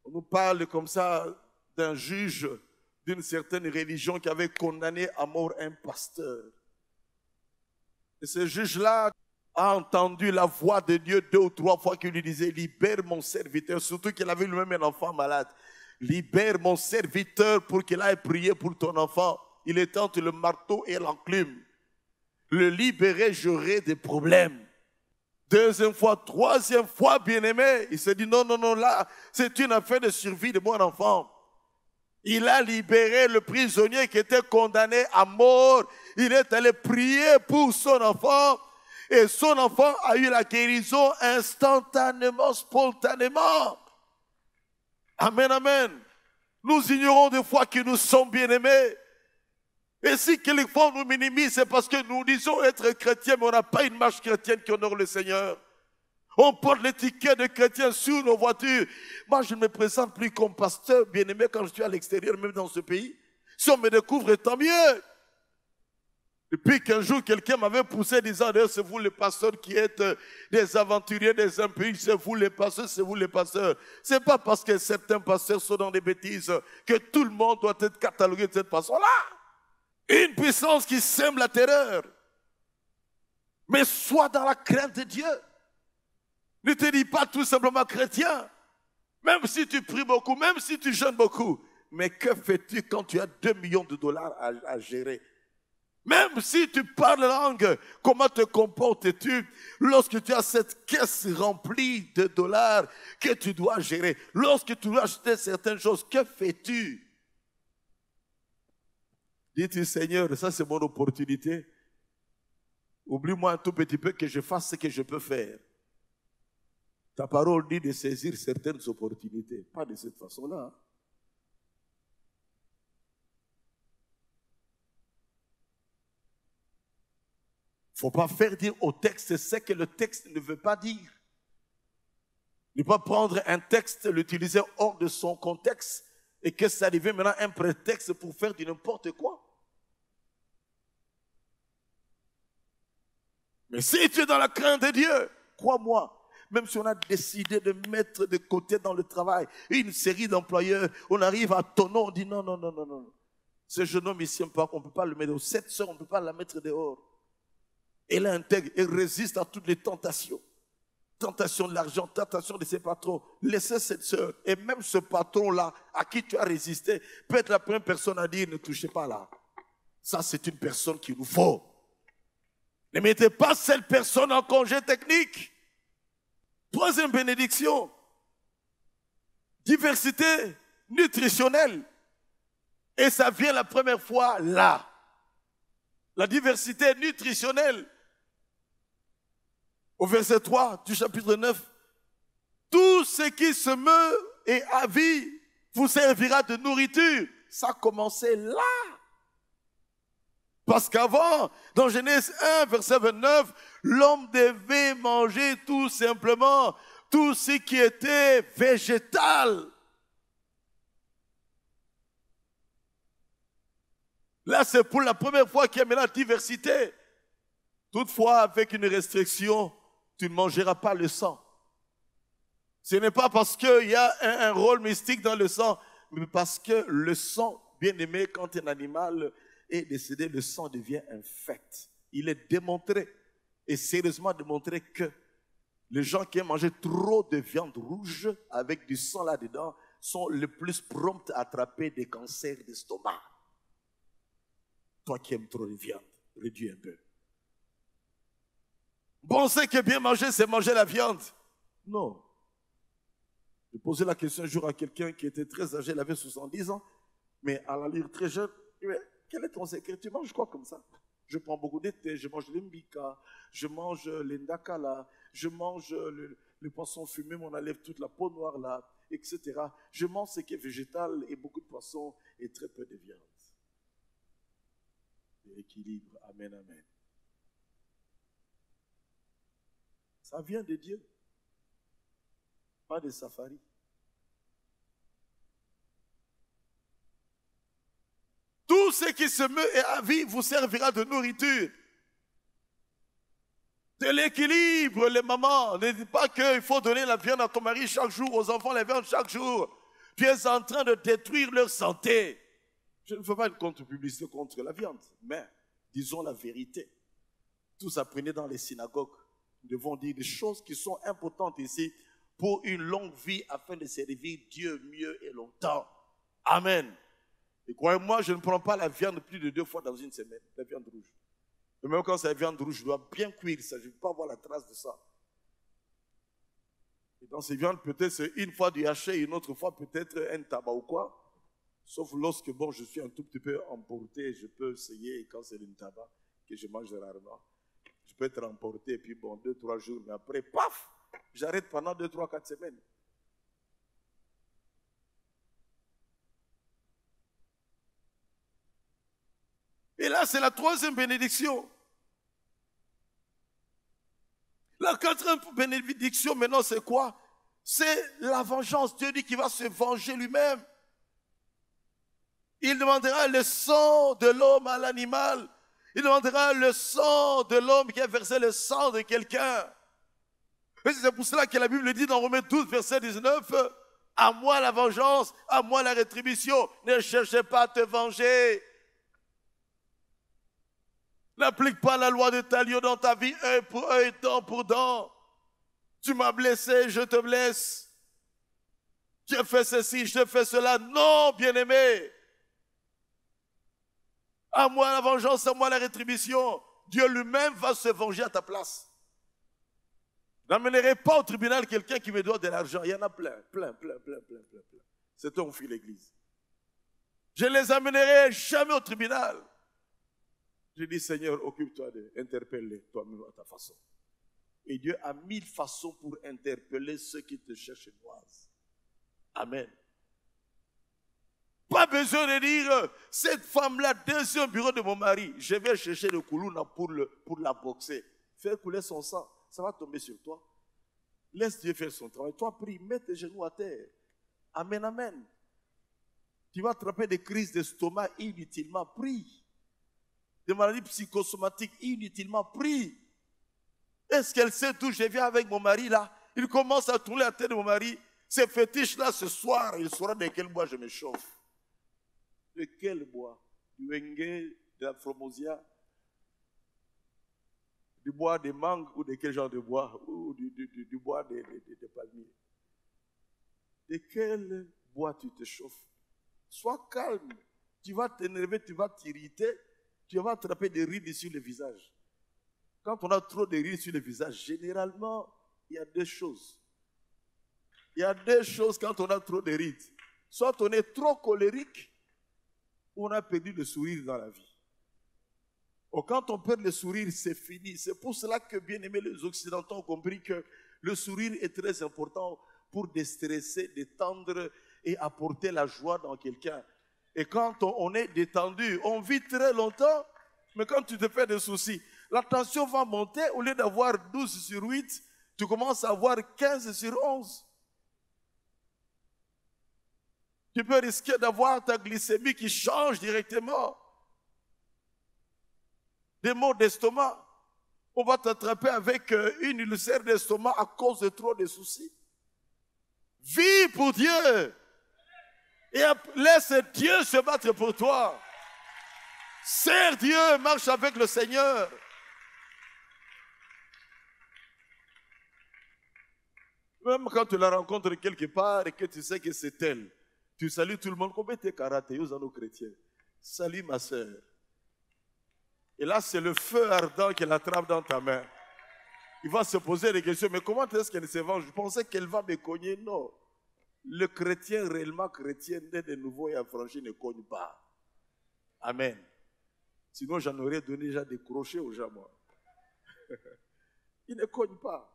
on nous parle comme ça d'un juge d'une certaine religion qui avait condamné à mort un pasteur. Et ce juge-là a entendu la voix de Dieu 2 ou 3 fois qui lui disait « Libère mon serviteur », surtout qu'il avait lui-même un enfant malade. « Libère mon serviteur pour qu'il aille prier pour ton enfant. » Il était entre le marteau et l'enclume. Le libérer, j'aurai des problèmes. 2e fois, 3e fois, bien-aimé, il s'est dit non, non, non, là, c'est une affaire de survie de mon enfant. Il a libéré le prisonnier qui était condamné à mort. Il est allé prier pour son enfant et son enfant a eu la guérison instantanément, spontanément. Amen, amen. Nous ignorons des fois que nous sommes bien-aimés. Et si quelquefois on nous minimise, c'est parce que nous disons être chrétiens, mais on n'a pas une marche chrétienne qui honore le Seigneur. On porte l'étiquette de chrétien sur nos voitures. Moi, je ne me présente plus comme pasteur bien-aimé quand je suis à l'extérieur, même dans ce pays. Si on me découvre, tant mieux. Depuis qu'un jour, quelqu'un m'avait poussé disant, d'ailleurs, c'est vous les pasteurs qui êtes des aventuriers, des impies, c'est vous les pasteurs, c'est vous les pasteurs. C'est pas parce que certains pasteurs sont dans des bêtises que tout le monde doit être catalogué de cette façon-là. Une puissance qui sème la terreur. Mais sois dans la crainte de Dieu. Ne te dis pas tout simplement chrétien. Même si tu pries beaucoup, même si tu jeûnes beaucoup. Mais que fais-tu quand tu as 2 millions de dollars à gérer? Même si tu parles langue, comment te comportes-tu lorsque tu as cette caisse remplie de dollars que tu dois gérer? Lorsque tu dois acheter certaines choses, que fais-tu? Dis-tu, Seigneur, ça c'est mon opportunité. Oublie-moi un tout petit peu que je fasse ce que je peux faire. Ta parole dit de saisir certaines opportunités. Pas de cette façon-là. Il ne faut pas faire dire au texte ce que le texte ne veut pas dire. Ne pas prendre un texte, l'utiliser hors de son contexte et que ça devient maintenant un prétexte pour faire du n'importe quoi. Mais si tu es dans la crainte de Dieu, crois-moi, même si on a décidé de mettre de côté dans le travail une série d'employeurs, on arrive à ton nom, on dit non, non, non, non, non. Ce jeune homme ici, on ne peut pas le mettre dehors. Cette soeur, on ne peut pas la mettre dehors. Elle est intègre, elle résiste à toutes les tentations. Tentation de l'argent, tentation de ses patrons. Laissez cette soeur et même ce patron-là à qui tu as résisté peut être la première personne à dire ne touchez pas là. Ça, c'est une personne qu'il nous faut. Ne mettez pas cette personne en congé technique. Troisième bénédiction. Diversité nutritionnelle. Et ça vient la première fois là. La diversité nutritionnelle. Au verset 3 du chapitre 9. Tout ce qui se meut et a vie vous servira de nourriture. Ça a commencé là. Parce qu'avant, dans Genèse 1, verset 29, l'homme devait manger tout simplement tout ce qui était végétal. Là, c'est pour la première fois qu'il y a maintenant la diversité. Toutefois, avec une restriction, tu ne mangeras pas le sang. Ce n'est pas parce qu'il y a un rôle mystique dans le sang, mais parce que le sang, bien aimé, quand un animal est décédé, le sang devient infect. Il est démontré, et sérieusement démontré, que les gens qui aiment manger trop de viande rouge avec du sang là-dedans sont le plus prompts à attraper des cancers d'estomac. Toi qui aimes trop de viande, réduis un peu. Bon, on sait que bien manger, c'est manger la viande. Non. J'ai posé la question un jour à quelqu'un qui était très âgé, il avait 70 ans, mais à la lire très jeune. Quel est ton secret? Tu manges quoi comme ça? Je prends beaucoup de thé, je mange l'imbika, je mange l'endakala, je mange le poisson fumé, mais on enlève toute la peau noire là, etc. Je mange ce qui est végétal et beaucoup de poissons et très peu de viande. L'équilibre, amen, amen. Ça vient de Dieu. Pas de safari. Tout ce qui se meut et a vie vous servira de nourriture. De l'équilibre, les mamans. Ne dites pas qu'il faut donner la viande à ton mari chaque jour, aux enfants la viande chaque jour. Tu es en train de détruire leur santé. Je ne fais pas une contre-publicité contre la viande, mais disons la vérité. Tous apprenez dans les synagogues. Nous devons dire des choses qui sont importantes ici pour une longue vie afin de servir Dieu mieux et longtemps. Amen. Et croyez-moi, je ne prends pas la viande plus de 2 fois dans une semaine, la viande rouge. Et même quand c'est la viande rouge, je dois bien cuire ça, je ne veux pas avoir la trace de ça. Et dans ces viandes, peut-être c'est une fois du haché, une autre fois peut-être un tabac ou quoi. Sauf lorsque, bon, je suis un tout petit peu emporté, je peux essayer, et quand c'est une tabac, que je mange rarement, je peux être emporté, et puis bon, 2-3 jours, mais après, paf, j'arrête pendant 2-3-4 semaines. Et là, c'est la 3e bénédiction. La 4e bénédiction, maintenant, c'est quoi? C'est la vengeance. Dieu dit qu'il va se venger lui-même. Il demandera le sang de l'homme à l'animal. Il demandera le sang de l'homme qui a versé le sang de quelqu'un. Et c'est pour cela que la Bible dit dans Romains 12, verset 19, « À moi la vengeance, à moi la rétribution. Ne cherchez pas à te venger. » N'applique pas la loi de Talion dans ta vie, œil pour œil, dent pour dent. Tu m'as blessé, je te blesse. Tu as fait ceci, je fais cela. Non, bien-aimé. À moi la vengeance, à moi la rétribution. Dieu lui-même va se venger à ta place. Je n'amènerai pas au tribunal quelqu'un qui me doit de l'argent. Il y en a plein. C'est toi, on fuit l'église. Je ne les amènerai jamais au tribunal. Je dis, Seigneur, occupe-toi d'interpeller toi-même à ta façon. Et Dieu a 1000 façons pour interpeller ceux qui te cherchent noises. Amen. Pas besoin de dire, cette femme-là, deuxième bureau de mon mari, je vais chercher le koulouna pour la boxer. Faire couler son sang, ça va tomber sur toi. Laisse Dieu faire son travail. Toi, prie, mets tes genoux à terre. Amen, amen. Tu vas attraper des crises d'estomac inutilement. Prie. Des maladies psychosomatiques inutilement. Prie. Est-ce qu'elle sait d'où je viens avec mon mari là? Il commence à tourner la tête de mon mari. Ces fétiches-là, ce soir, il saura de quel bois je me chauffe. De quel bois? Du wenge, de la fromosia, du bois de mangue ou de quel genre de bois? Ou du bois de palmier. De quel bois tu te chauffes? Sois calme. Tu vas t'énerver, tu vas t'irriter, tu vas attraper des rides sur le visage. Quand on a trop de rides sur le visage, généralement, il y a deux choses. Il y a deux choses quand on a trop de rides. Soit on est trop colérique, ou on a perdu le sourire dans la vie. Ou quand on perd le sourire, c'est fini. C'est pour cela que, bien aimés, les Occidentaux ont compris que le sourire est très important pour déstresser, détendre et apporter la joie dans quelqu'un. Et quand on est détendu, on vit très longtemps, mais quand tu te fais des soucis, la tension va monter. Au lieu d'avoir 12 sur 8, tu commences à avoir 15 sur 11. Tu peux risquer d'avoir ta glycémie qui change directement. Des maux d'estomac. On va t'attraper avec une ulcère d'estomac à cause de trop de soucis. Vis pour Dieu. Et laisse Dieu se battre pour toi. Sers Dieu, marche avec le Seigneur. Même quand tu la rencontres quelque part et que tu sais que c'est elle, tu salues tout le monde. Combien t'es karaté, aux nos chrétiens? Salut ma soeur. Et là, c'est le feu ardent qu'elle attrape dans ta main. Il va se poser des questions. Mais comment est-ce qu'elle se venge? Je pensais qu'elle va me cogner. Non. Le chrétien, réellement chrétien, né de nouveau et affranchi, ne cogne pas. Amen. Sinon, j'en aurais donné déjà des crochets aux gens, moi. Il ne cogne pas.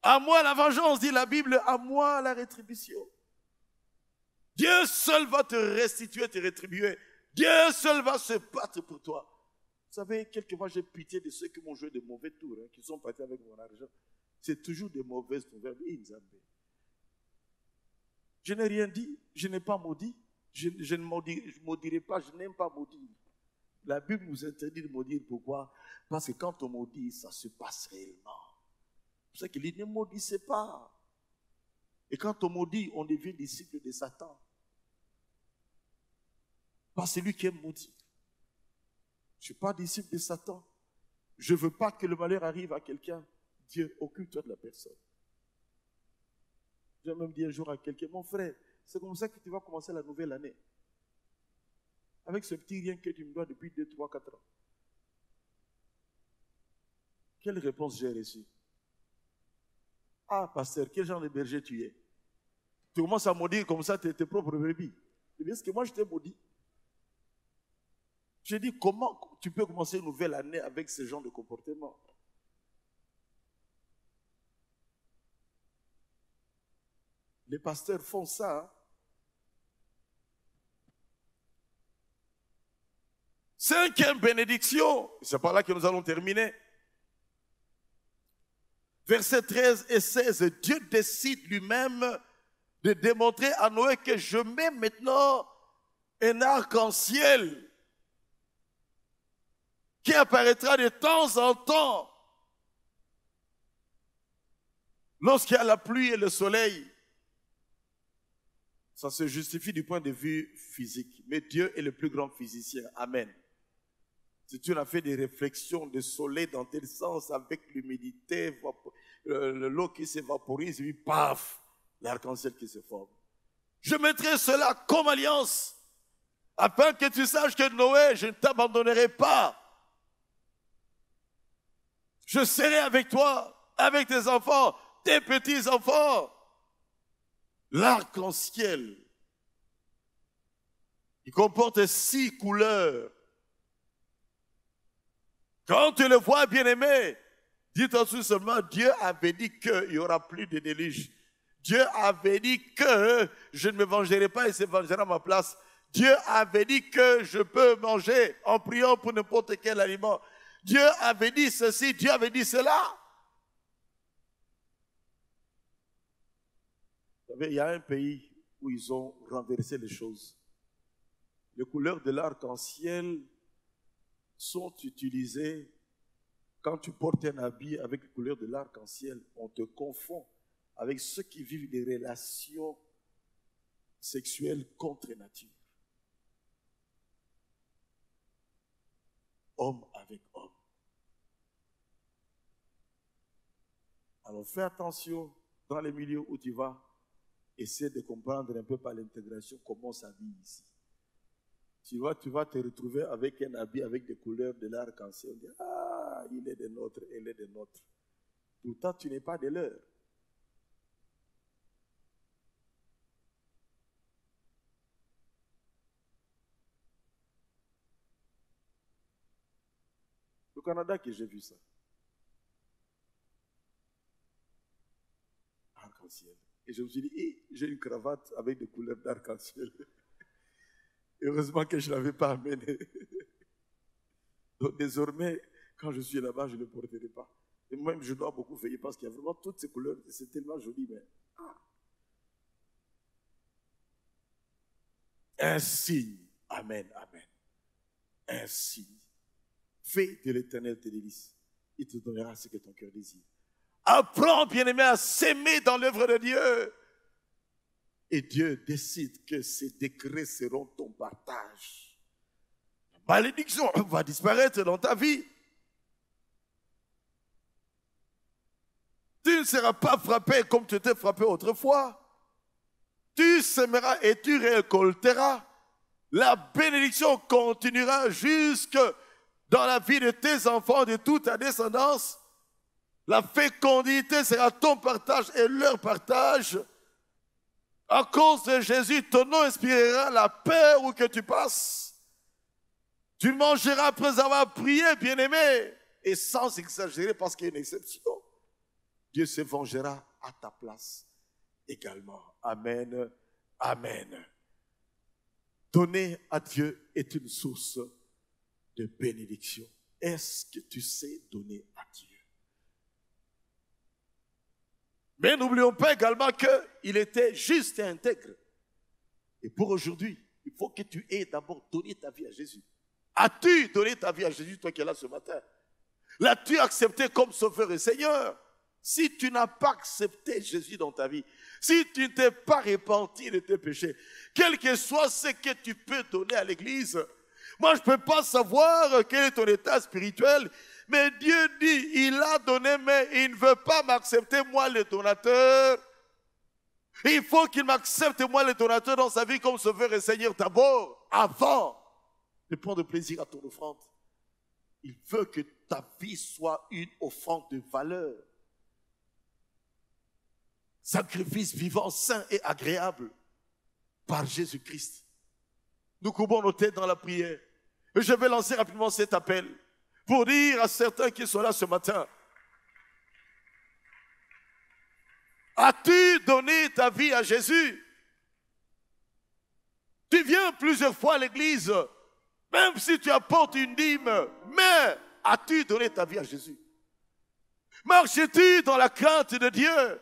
À moi la vengeance, dit la Bible, à moi la rétribution. Dieu seul va te restituer, te rétribuer. Dieu seul va se battre pour toi. Vous savez, quelquefois j'ai pitié de ceux qui m'ont joué de mauvais tours, qui sont partis avec mon argent. C'est toujours des mauvaises nouvelles. Je n'ai rien dit, je n'ai pas maudit. Je ne maudirai pas, je n'aime pas maudire. La Bible nous interdit de maudire. Pourquoi? Parce que quand on maudit, ça se passe réellement. C'est pour ça qu'il dit, ne maudissez pas. Et quand on maudit, on devient disciple de Satan. Pas celui qui est maudit. Je ne suis pas disciple de Satan. Je ne veux pas que le malheur arrive à quelqu'un. Dieu, occupe-toi de la personne. J'ai même dit un jour à quelqu'un, mon frère, c'est comme ça que tu vas commencer la nouvelle année. Avec ce petit rien que tu me dois depuis 2, 3, 4 ans. Quelle réponse j'ai reçue? Ah, pasteur, quel genre de berger tu es? Tu commences à maudire comme ça tes propres brebis. Est-ce que moi je t'ai maudit? J'ai dit, comment tu peux commencer une nouvelle année avec ce genre de comportement? Les pasteurs font ça. Hein? Cinquième bénédiction. C'est par là que nous allons terminer. Versets 13 et 16. Dieu décide lui-même de démontrer à Noé que je mets maintenant un arc-en-ciel qui apparaîtra de temps en temps lorsqu'il y a la pluie et le soleil. Ça se justifie du point de vue physique. Mais Dieu est le plus grand physicien. Amen. Si tu as fait des réflexions de soleil dans tel sens, avec l'humidité, l'eau qui s'évaporise, et puis paf, l'arc-en-ciel qui se forme. Je mettrai cela comme alliance, afin que tu saches que Noé, je ne t'abandonnerai pas. Je serai avec toi, avec tes enfants, tes petits-enfants. L'arc-en-ciel, il comporte 6 couleurs. Quand tu le vois, bien-aimé, dis-toi seulement, Dieu avait dit qu'il n'y aura plus de déluge. Dieu avait dit que je ne me vengerai pas et se vengera à ma place. Dieu avait dit que je peux manger en priant pour n'importe quel aliment. Dieu avait dit ceci, Dieu avait dit cela. Vous savez, il y a un pays où ils ont renversé les choses. Les couleurs de l'arc-en-ciel sont utilisées quand tu portes un habit avec les couleurs de l'arc-en-ciel. On te confond avec ceux qui vivent des relations sexuelles contre nature. Homme avec homme. Alors fais attention dans les milieux où tu vas. Essaie de comprendre un peu par l'intégration comment on s'habille ici. Tu vas te retrouver avec un habit avec des couleurs de l'arc-en-ciel. Ah, il est des nôtres, elle est des nôtres. Pourtant, tu n'es pas des leurs. Au Canada que j'ai vu ça. Arc-en-ciel. Et je me suis dit, j'ai une cravate avec des couleurs d'arc-en-ciel. Heureusement que je ne l'avais pas amené. Donc désormais, quand je suis là-bas, je ne le porterai pas. Et moi-même, je dois beaucoup veiller parce qu'il y a vraiment toutes ces couleurs. C'est tellement joli, mais... Un signe. Amen, amen. Un signe. Fais de l'Éternel tes délices. Il te donnera ce que ton cœur désire. Apprends, bien-aimé, à s'aimer dans l'œuvre de Dieu. Et Dieu décide que ces décrets seront ton partage. La malédiction va disparaître dans ta vie. Tu ne seras pas frappé comme tu étais frappé autrefois. Tu sèmeras et tu récolteras. La bénédiction continuera jusque dans la vie de tes enfants, de toute ta descendance. La fécondité sera ton partage et leur partage. À cause de Jésus, ton nom inspirera la paix où que tu passes. Tu mangeras après avoir prié, bien-aimé. Et sans exagérer, parce qu'il y a une exception, Dieu se vengera à ta place également. Amen. Amen. Donner à Dieu est une source de bénédiction. Est-ce que tu sais donner à Dieu? Mais n'oublions pas également qu'il était juste et intègre. Et pour aujourd'hui, il faut que tu aies d'abord donné ta vie à Jésus. As-tu donné ta vie à Jésus, toi qui es là ce matin? L'as-tu accepté comme Sauveur et Seigneur? Si tu n'as pas accepté Jésus dans ta vie, si tu ne t'es pas repenti de tes péchés, quel que soit ce que tu peux donner à l'Église, moi je ne peux pas savoir quel est ton état spirituel, mais Dieu dit, il a donné, mais il ne veut pas m'accepter, moi le donateur. Il faut qu'il m'accepte, moi le donateur, dans sa vie comme Sauveur et Seigneur d'abord, avant de prendre plaisir à ton offrande. Il veut que ta vie soit une offrande de valeur. Sacrifice vivant, saint et agréable par Jésus-Christ. Nous courbons nos têtes dans la prière. Et je vais lancer rapidement cet appel pour dire à certains qui sont là ce matin, as-tu donné ta vie à Jésus? Tu viens plusieurs fois à l'église, même si tu apportes une dîme, mais as-tu donné ta vie à Jésus? Marches-tu dans la crainte de Dieu?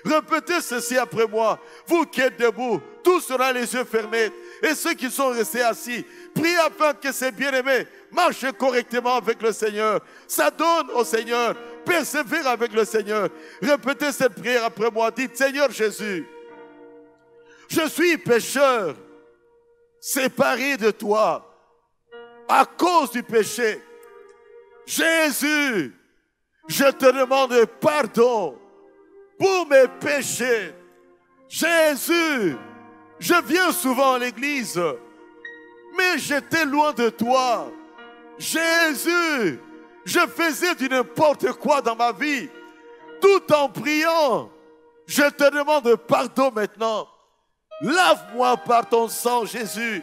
Répétez ceci après moi. Vous qui êtes debout, tous seront les yeux fermés. Et ceux qui sont restés assis, priez afin que ces bien-aimés marchent correctement avec le Seigneur. S'adonnent au Seigneur. Persévèrent avec le Seigneur. Répétez cette prière après moi. Dites, Seigneur Jésus, je suis pécheur, séparé de toi à cause du péché. Jésus, je te demande pardon pour mes péchés. Jésus, je viens souvent à l'église, mais j'étais loin de toi. Jésus, je faisais du n'importe quoi dans ma vie. Tout en priant, je te demande pardon maintenant. Lave-moi par ton sang, Jésus.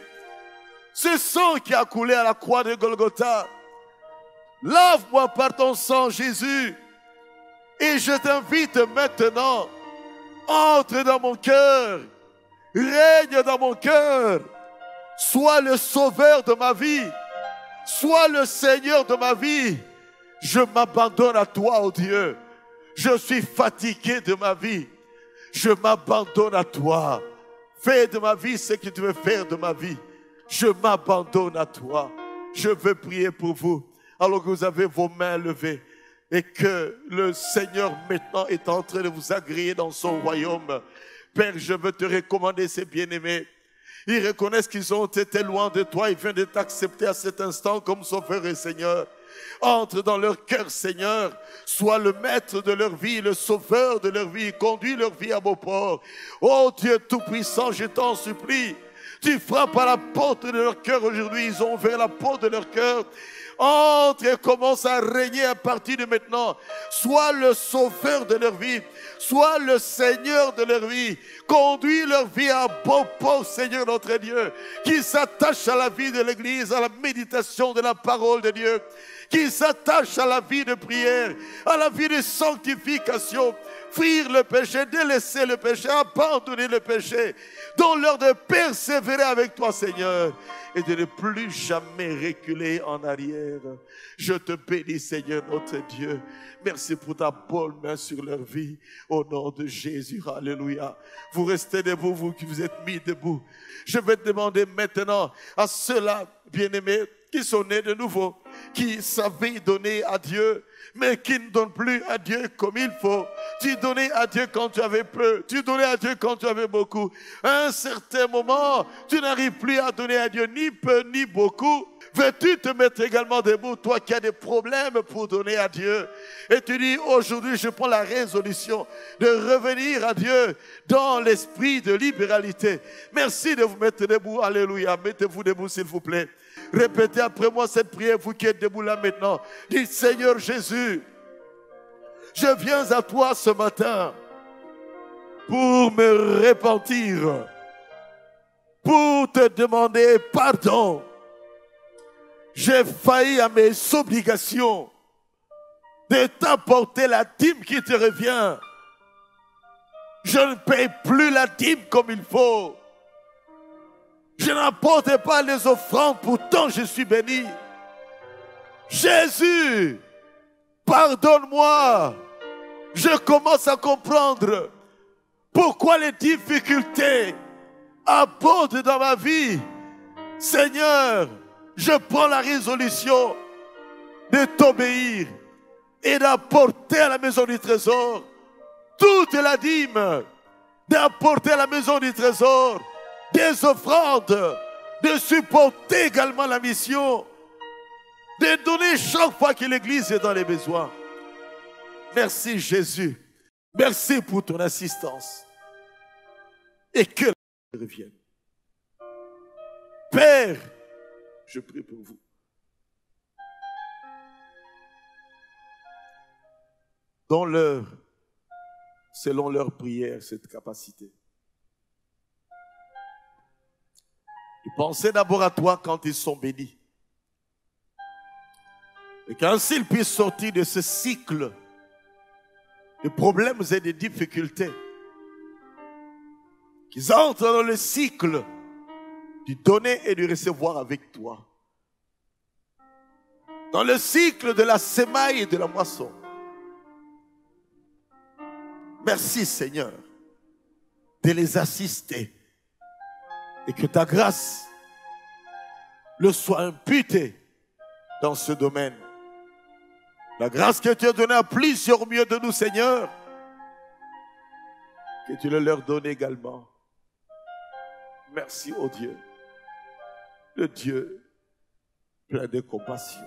Ce sang qui a coulé à la croix de Golgotha. Lave-moi par ton sang, Jésus. Et je t'invite maintenant, entre dans mon cœur, règne dans mon cœur, sois le sauveur de ma vie, sois le Seigneur de ma vie. Je m'abandonne à toi, oh Dieu. Je suis fatigué de ma vie. Je m'abandonne à toi. Fais de ma vie ce que tu veux faire de ma vie. Je m'abandonne à toi. Je veux prier pour vous, alors que vous avez vos mains levées. Et que le Seigneur maintenant est en train de vous agréer dans son royaume. Père, je veux te recommander ces bien-aimés. Ils reconnaissent qu'ils ont été loin de toi. Ils viennent de t'accepter à cet instant comme Sauveur et Seigneur. Entre dans leur cœur, Seigneur. Sois le maître de leur vie, le sauveur de leur vie. Conduis leur vie à beau port. Oh Dieu Tout-Puissant, je t'en supplie. Tu frappes à la porte de leur cœur aujourd'hui. Ils ont ouvert la porte de leur cœur. Entre et commence à régner à partir de maintenant. Sois le sauveur de leur vie. Sois le Seigneur de leur vie. Conduis leur vie à bon port, Seigneur notre Dieu. Qui s'attache à la vie de l'Église, à la méditation de la parole de Dieu. Qui s'attache à la vie de prière, à la vie de sanctification. Fuir le péché, délaisser le péché, abandonner le péché. Donne-leur de persévérer avec toi, Seigneur, et de ne plus jamais reculer en arrière. Je te bénis, Seigneur, notre Dieu. Merci pour ta bonne main sur leur vie. Au nom de Jésus, alléluia. Vous restez debout, vous qui vous êtes mis debout. Je vais te demander maintenant à ceux-là, bien-aimés, qui sont nés de nouveau, qui savaient donner à Dieu, mais qui ne donnent plus à Dieu comme il faut. Tu donnais à Dieu quand tu avais peu, tu donnais à Dieu quand tu avais beaucoup. À un certain moment, tu n'arrives plus à donner à Dieu ni peu ni beaucoup. Veux-tu te mettre également debout, toi qui as des problèmes pour donner à Dieu? Et tu dis, aujourd'hui, je prends la résolution de revenir à Dieu dans l'esprit de libéralité. Merci de vous mettre debout. Alléluia. Mettez-vous debout, s'il vous plaît. Répétez après moi cette prière, vous qui êtes debout là maintenant. Dites, Seigneur Jésus, je viens à toi ce matin pour me repentir, pour te demander pardon. J'ai failli à mes obligations de t'apporter la dîme qui te revient. Je ne paye plus la dîme comme il faut. Je n'apporte pas les offrandes, pourtant je suis béni. Jésus, pardonne-moi. Je commence à comprendre pourquoi les difficultés abondent dans ma vie. Seigneur, je prends la résolution de t'obéir et d'apporter à la maison du trésor toute la dîme, d'apporter à la maison du trésor des offrandes, de supporter également la mission, de donner chaque fois que l'Église est dans les besoins. Merci Jésus. Merci pour ton assistance. Et que la paix revienne. Père, je prie pour vous. Donne-leur, selon leur prière, cette capacité. De penser d'abord à toi quand ils sont bénis. Et qu'ainsi ils puissent sortir de ce cycle de problèmes et de difficultés. Qu'ils entrent dans le cycle du donner et du recevoir avec toi. Dans le cycle de la semaille et de la moisson. Merci Seigneur de les assister et que ta grâce leur soit imputée dans ce domaine. La grâce que tu as donnée à plusieurs mieux de nous, Seigneur, que tu le leur donnes également. Merci, ô Dieu, le Dieu plein de compassion.